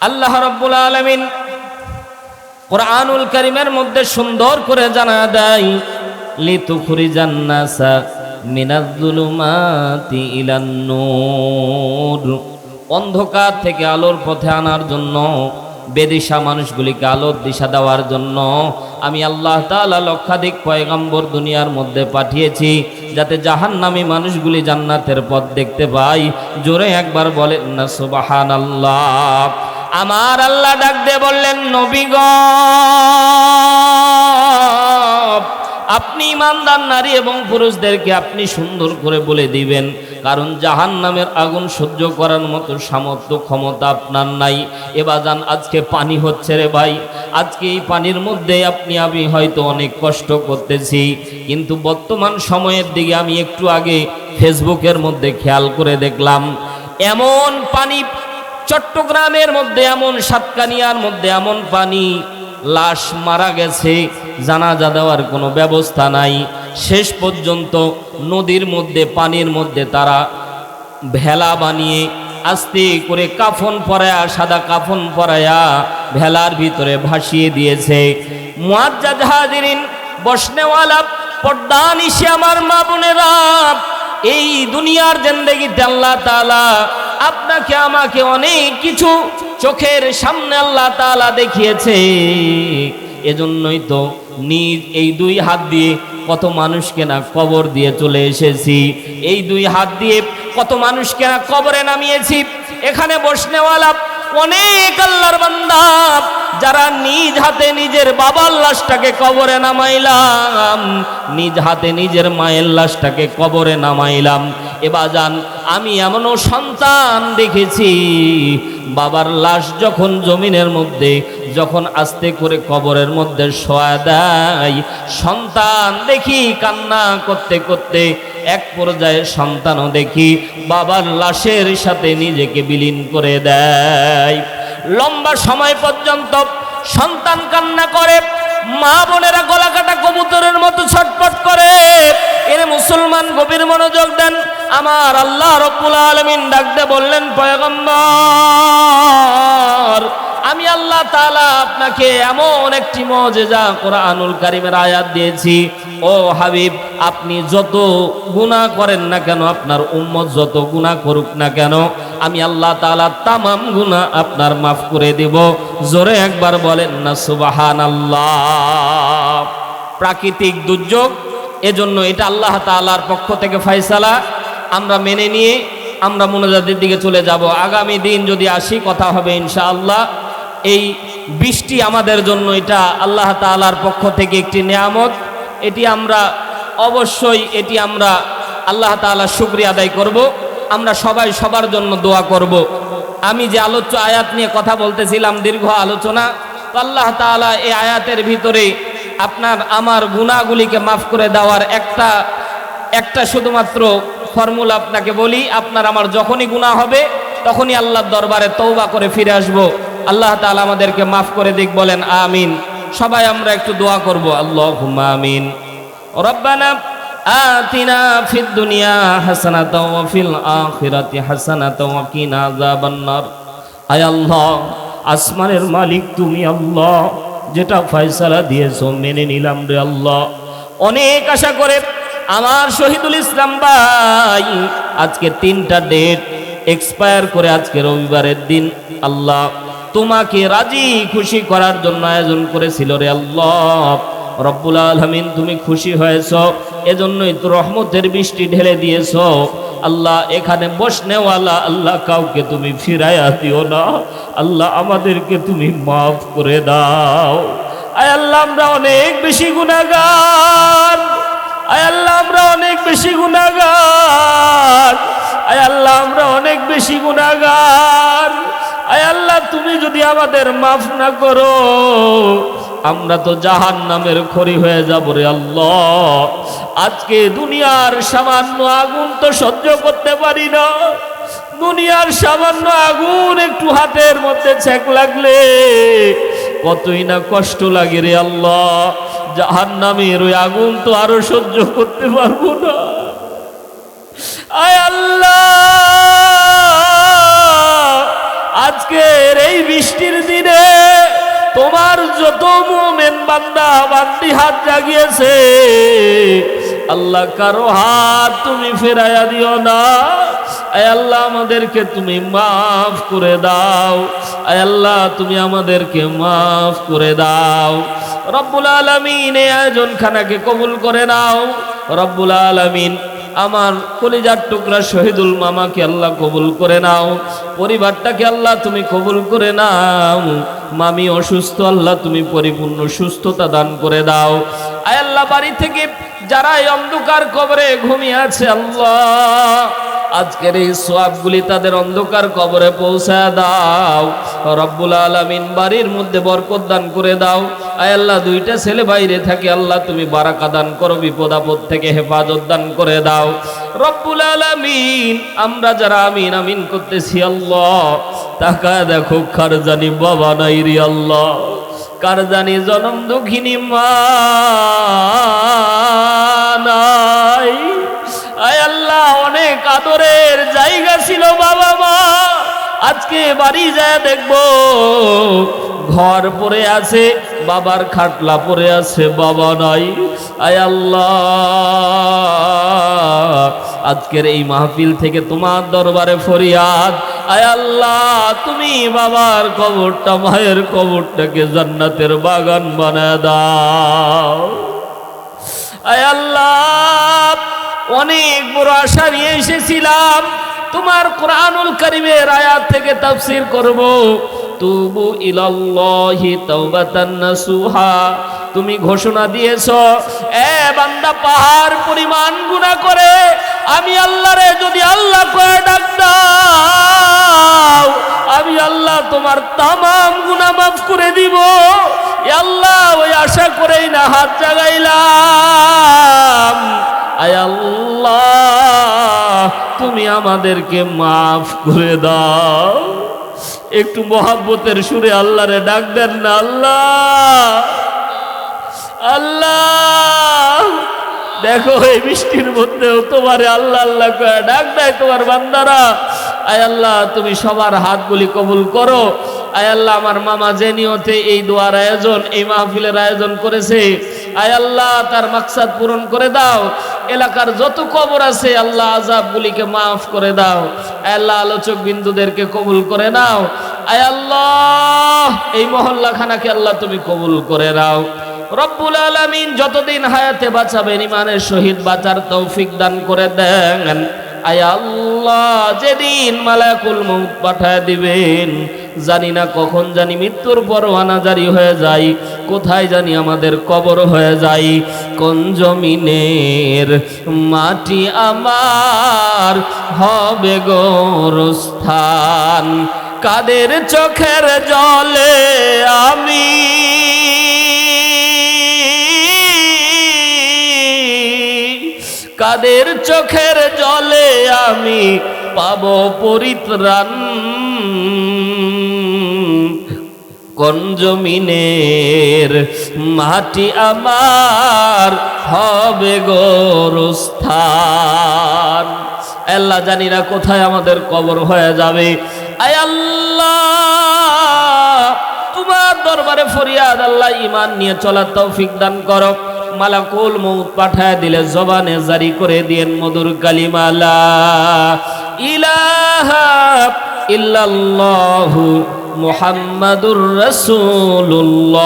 আল্লাহ রাব্বুল আলামিন কুরআনুল কারীমের মধ্যে সুন্দর করে জানা দেয়, লিতুখরিজান নাসা মিনাজ যুলুমাতি ইলান নূর, অন্ধকার থেকে আলোর পথে আনার জন্য, বেদিশা মানুষগুলিকে আলোর দিশা দেওয়ার জন্য আমি আল্লাহ তাআলা লক্ষাধিক পয়গম্বর দুনিয়ার মধ্যে পাঠিয়েছি, যাতে জাহান্নামী মানুষগুলি জান্নাতের পথ দেখতে পায়। জোরে একবার বলেন না সুবহানাল্লাহ। আমার আল্লাহ ডাক দিয়ে বললেন, নবী গো, আপনি ইমানদার নারী এবং পুরুষদেরকে আপনি সুন্দর করে বলে দিবেন, কারণ জাহান্নামের আগুন সহ্য করার মতো সামর্থ্য ক্ষমতা আপনার নাই। এবাজান আজকে পানি হচ্ছে রে ভাই, আজকে এই পানির মধ্যে আমি হয়তো অনেক কষ্ট করতেছি, কিন্তু বর্তমান সময়ের দিকে আমি একটু আগে ফেসবুকের মধ্যে খেয়াল করে দেখলাম, এমন পানি চট্টগ্রামের মধ্যে, এমন সাতকানিয়ার মধ্যে এমন পানি, লাশ মারা গেছে, জানাজা দেওয়ার কোনো ব্যবস্থা নাই। শেষ পর্যন্ত নদীর মধ্যে, পানির মধ্যে তারা ভেলা বানিয়ে আস্তে করে কাফন পরায়া, সাদা কাফন পরায়া ভেলার ভিতরে ভাসিয়ে দিয়েছে। মুআজ্জাজ হাজিরিন, বসনেওয়ালা পর্দা নিশে আমার মা বোনেরা, এই দুনিয়ার জিন্দেগিতে আল্লাহ তাআলা আপনাকে আমাকে অনেক কিছু চোখের সামনে আল্লাহ তাআলা দেখিয়েছে। এজন্যই তো নিজ এই দুই হাত দিয়ে কত মানুষকে না কবর দিয়ে চলে এসেছি, এই দুই হাত দিয়ে কত মানুষকে না কবরে নামিয়েছি। এখানে বসনেওয়ালা অনেক আল্লাহর বান্দা, যারা নিজ হাতে নিজের বাবার লাশটাকে কবরে নামাইলাম, নিজ হাতে নিজের মায়ের লাশটাকে কবরে নামাইলাম। এবাজান আমি এমনও সন্তান দেখেছি, বাবার লাশ যখন জমিনের মধ্যে, যখন আস্তে করে কবরের মধ্যে শোয়া দেয়, সন্তান দেখি কান্না করতে করতে এক পর্যায়ে সন্তানও দেখি বাবার লাশের সাথে নিজেকে বিলীন করে দেয়। লম্বা সময় পর্যন্ত সন্তান কান্না করে, মা বোনেরা গলা কাটা কবুতরের মতো ছটফট করে। এরে মুসলমান, গভীর মনোযোগ দেন। আমার আল্লাহ রাব্বুল আলামিন ডাক দিয়ে বললেন, পয়গম্বর, আমি আল্লাহ তাআলা আপনাকে এমন একটি মুজিজা কোরআনুল কারীমের আয়াত দিয়েছি। ও হাবিব, আপনি যত গুনাহ করেন না কেন, আপনার উম্মত যত গুনাহ করুক না কেন, আমি আল্লাহ তাআলা তামাম গুনাহ আপনার মাফ করে দেব। জোরে একবার বলেন না সুবহানাল্লাহ। প্রাকৃতিক দুর্যোগ, এজন্য এটা আল্লাহ তাআলার পক্ষ থেকে ফয়সালা। আমরা মেনে নিয়ে আমরা মুনাজাতের দিকে চলে যাব। আগামী দিন যদি আসি, কথা হবে ইনশাআল্লাহ। এই বৃষ্টি আমাদের জন্য এটা আল্লাহ তাআলার পক্ষ থেকে একটি নিয়ামত। এটি আমরা অবশ্যই আমরা আল্লাহ তাআলার শুকরিয়া আদায় করব। আমরা সবাই সবার জন্য দোয়া করব। আমি যে আলোচ্য আয়াত নিয়ে কথা বলতেছিলাম, দীর্ঘ আলোচনা, আল্লাহ তাআলা এই আয়াতের ভিতরে আপনার আমার গুনাহগুলিকে মাফ করে দেওয়ার একটা শুধুমাত্র ফর্মুলা আপনাকে বলি। আপনার আমার যখনই গুনাহ হবে, তখনই আল্লাহর দরবারে তওবা করে ফিরে আসব। আল্লাহ তাআলা আমাদেরকে মাফ করে দিক, বলেন আমিন। সবাই আমরা একটু দোয়া করব, আল্লাহুম্মা আমিন। রব্বানা আতিনা ফিদ দুনিয়া হাসানাতাও ওয়া ফিল আখিরাতি হাসানাতাও ওয়া কিনা আযাবান্নার। আয় আল্লাহ, আসমানের মালিক তুমি আল্লাহ, যেটা ফয়সালা দিয়েছো মেনে নিলাম রে আল্লাহ। অনেক আশা করে আমার শহীদুল ইসলাম ভাই আজকে 3টা ডেট এক্সপায়ার করে, আজকে রবিবারের দিন আল্লাহ তোমাকে রাজি খুশি করার জন্য আয়োজন করেছিল রে আল্লাহ। রব্বুল আলামিন তুমি খুশি হয়েছো, এজন্যই তো রহমতের বৃষ্টি ঢেলে দিয়েছো আল্লাহ। এখানে বসনেওয়ালা আল্লাহ কাউকে তুমি ফিরাইয়া দিও না আল্লাহ, আমাদেরকে তুমি মাফ করে দাও। আয় আল্লাহ, আমরা অনেক বেশি গুনাহগার, আয় আল্লাহ আমরা অনেক বেশি গুনাহগার, আয় আল্লাহ আমরা অনেক বেশি গুনাহগার। আয় আল্লাহ, তুমি যদি আমাদের মাফ না করো, আমরা তো জাহান্নামের খড়ি হয়ে যাব রে আল্লাহ। আজকে দুনিয়ার সামান্য আগুন তো সহ্য করতে পারি না, দুনিয়ার সামান্য আগুন একটু হাতের মধ্যে ছ্যাঁক লাগলে কতই না কষ্ট লাগে রে আল্লাহ। জাহান্নামের ওই আগুন তো আরো সহ্য করতে পারবো না। আয় আল্লাহ, আজকের এই বৃষ্টি আমার যত মুমিন বান্দা বান্দি হাত জাগিয়েছে আল্লাহ কারো হাত তুমি ফেরাইয়া দিও না। আয় আল্লাহ আমাদেরকে তুমি মাফ করে দাও, আয় আল্লাহ তুমি আমাদেরকে মাফ করে দাও। রব্বুল আলামিন এই আয়োজন খানাকে কবুল করে নাও। রব্বুল আলামিন আমার কলিজার টুকরা শহীদুল মামাকে আল্লাহ কবুল করে নাও, পরিবারটাকে আল্লাহ তুমি কবুল করে নাও। মামি অসুস্থ, আল্লাহ তুমি পরিপূর্ণ সুস্থতা দান করে দাও। আয় আল্লাহ বাড়ি থেকে যারা এই অন্ধকার কবরে ঘুমিয়ে আছে আল্লাহ আজকের এই সওয়াবগুলি তাদের অন্ধকার কবরে পৌঁছায় দাও। রব্বুল আলামিন বাড়ির মধ্যে বরকত দান করে দাও। আয় আল্লাহ দুইটা ছেলে বাইরে থাকে আল্লাহ তুমি বারাকা দান করো, বিপদ আপদ থেকে হেফাজত দান করে দাও। রব্বুল আলামিন আমরা যারা আমিন আমিন করতেছি আল্লাহ তাকায় দেখো কার জানি বাবা নাই রে আল্লাহ, কার জানি জনম দুঃখিনী মা নাই। আয় আল্লাহ অনেক আদরের জায়গা ছিল বাবা মা, আজকে বাড়ি যায় দেখবো ঘর পড়ে আছে, বাবার খাটলা পড়ে আছে, বাবা নাই। আয় আল্লাহ আজকের এই মাহফিল থেকে তোমার দরবারে ফরিয়াদ, আয় আল্লাহ তুমি বাবার কবরটা মায়ের কবরটাকে জান্নাতের বাগান বানায় দাও। আয় আল্লাহ অনেক বড় আশা নিয়ে এসেছিলাম তোমার কোরআনুল কারীমের আয়াত থেকে তাফসীর করব। তুবু ইলাল্লাহি তাওবাতান নাসুহা, তুমি ঘোষণা দিয়েছো এ বান্দা পাহাড় পরিমাণ গুনাহ করে আমি আল্লাহরে যদি আল্লাহ কয়ে ডাক দাও আমি আল্লাহ তোমার তামাম গুনাহ মাফ করে দিব। আল্লাহ ওই আশা করেই না হাত জাগাইলাম। আয় আল্লাহ তুমি আমাদেরকে মাফ করে দাও। একটু মহাব্বতের সুরে আল্লাহরে ডাক দেন না, আল্লাহ আল্লাহ। দেখো এই বৃষ্টির মধ্যেও তোমারে আল্লাহ আল্লাহ করে ডাক দেয় তোমার বান্দারা। আয় আল্লাহ তুমি সবার হাতগুলি কবুল করো। আয় আল্লাহ আমার মামা যে নিয়তে এই দোয়ার আয়োজন এই মাহফিলের আয়োজন করেছে আয় আল্লাহ তার মাকসাদ পূরণ করে দাও। এলাকার যত কবর আছে আল্লাহ আযাবগুলিকে মাফ করে দাও। আয় আল্লাহ আলোচক বিন্দুদেরকে কবুল করে নাও। আয় আল্লাহ এই মহল্লা খানাকে আল্লাহ তুমি কবুল করে নাও। রব্বুল আলামিন যতদিন হায়াতে বাঁচাবেন ইমানের সহিত বাঁচার তৌফিক দান করে দেন। আয় আল্লাহ যেদিন মালাকুল মউত পাঠায় দিবেন জানি না কখন জানি মৃত্যুর পরওয়ানা জারি হয়ে যায়, কোথায় জানি আমাদের কবর হয়ে যায়। কোন জমিনের মাটি আমার হবে গোরস্থান, কাদের চোখের জলে আমি কাদের চোখের জলে আমি পাবো পরিত্রাণ। কোন জমিনের মাটি আমার হবে গোরস্থান। আল্লাহ জানি না কোথায় আমাদের কবর হয়ে যাবে। আয় আল্লাহ তোমার দরবারে ফরিয়াদ আল্লাহ ঈমান নিয়ে চলার তৌফিক দান করো। মালাকুল মউত পাঠায় দিলে জবানে জারি করে দিয়েন মধুর কালিমা লা ইলাহা ইল্লাল্লাহু মুহাম্মাদুর রাসূলুল্লাহ।